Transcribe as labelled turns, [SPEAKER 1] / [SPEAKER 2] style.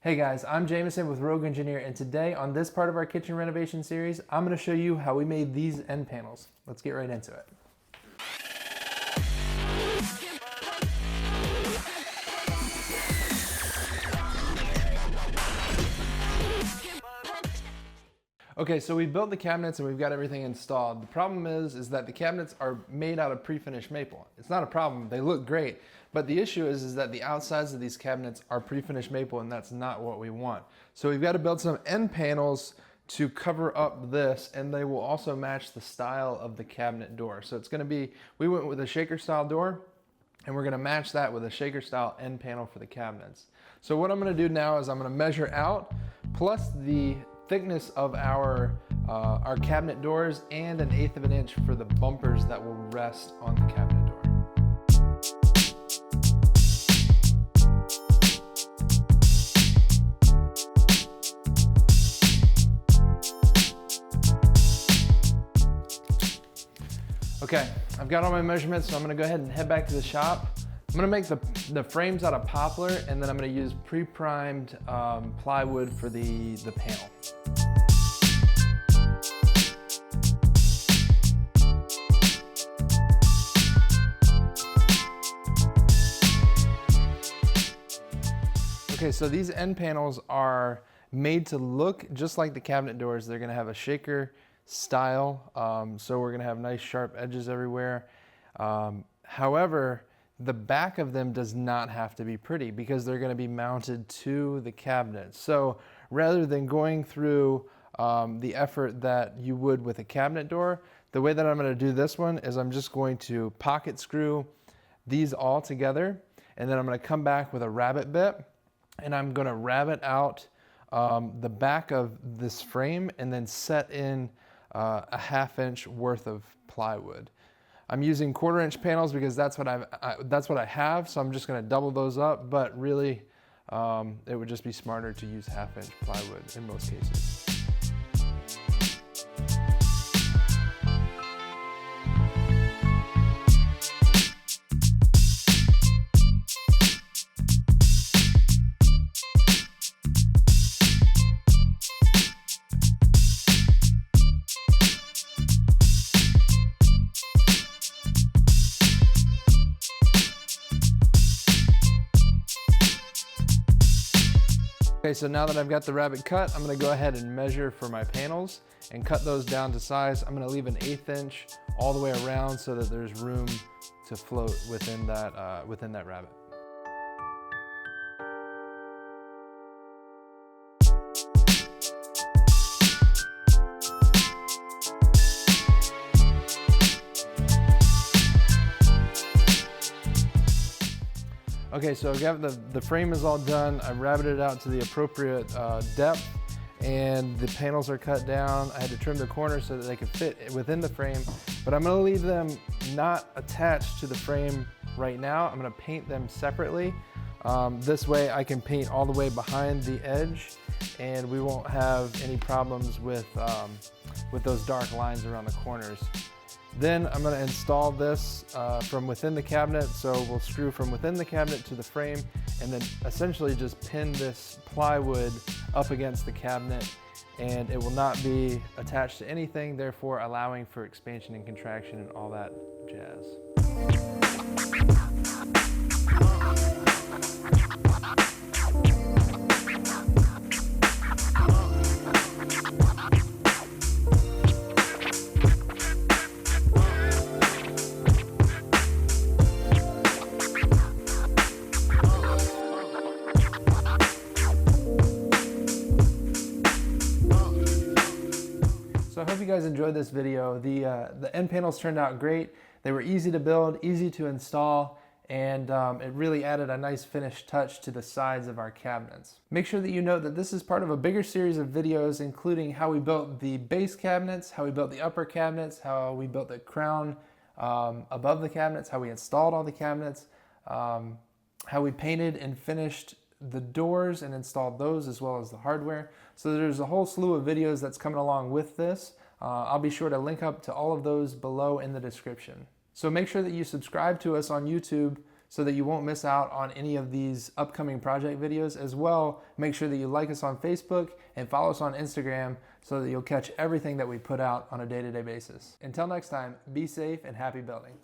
[SPEAKER 1] Hey guys, I'm Jameson with Rogue Engineer, and today on this part of our kitchen renovation series, I'm going to show you how we made these end panels. Let's get right into it. Okay, so we built the cabinets and we've got everything installed. The problem is that the cabinets are made out of pre-finished maple. It's not a problem, they look great, but the issue is that the outsides of these cabinets are pre-finished maple, and that's not what we want. So we've got to build some end panels to cover up this, and they will also match the style of the cabinet door. So it's gonna be, we went with a shaker style door, and we're gonna match that with a shaker style end panel for the cabinets. So what I'm gonna do now is I'm gonna measure out, plus the thickness of our cabinet doors, and 1/8 of an inch for the bumpers that will rest on the cabinet door. Okay, I've got all my measurements, so I'm gonna go ahead and head back to the shop. I'm gonna make the frames out of poplar, and then I'm gonna use pre-primed plywood for the panel. Okay, so these end panels are made to look just like the cabinet doors. They're gonna have a shaker style, so we're gonna have nice sharp edges everywhere. However, the back of them does not have to be pretty because they're gonna be mounted to the cabinet. So rather than going through the effort that you would with a cabinet door, the way that I'm gonna do this one is I'm just going to pocket screw these all together, and then I'm gonna come back with a rabbet bit, and I'm gonna rabbet out the back of this frame and then set in a 1/2 inch worth of plywood. I'm using 1/4 inch panels because that's what I have, so I'm just gonna double those up, but really it would just be smarter to use 1/2 inch plywood in most cases. Okay, so now that I've got the rabbet cut, I'm gonna go ahead and measure for my panels and cut those down to size. I'm gonna leave an 1/8 inch all the way around so that there's room to float within that rabbet. Okay, so I've got the frame is all done. I've rabbeted it out to the appropriate depth, and the panels are cut down. I had to trim the corners so that they could fit within the frame, but I'm gonna leave them not attached to the frame right now. I'm gonna paint them separately. This way I can paint all the way behind the edge, and we won't have any problems with those dark lines around the corners. Then I'm going to install this from within the cabinet, so we'll screw from within the cabinet to the frame, and then essentially just pin this plywood up against the cabinet, and it will not be attached to anything, therefore allowing for expansion and contraction and all that jazz. So I hope you guys enjoyed this video. The end panels turned out great. They were easy to build, easy to install, and it really added a nice finished touch to the sides of our cabinets. Make sure that you note that this is part of a bigger series of videos, including how we built the base cabinets, how we built the upper cabinets, how we built the crown above the cabinets, how we installed all the cabinets, how we painted and finished the doors and installed those, as well as the hardware. So there's a whole slew of videos that's coming along with this. I'll be sure to link up to all of those below in the description. So make sure that you subscribe to us on YouTube so that you won't miss out on any of these upcoming project videos. As well, make sure that you like us on Facebook and follow us on Instagram so that you'll catch everything that we put out on a day-to-day basis. Until next time, be safe and happy building.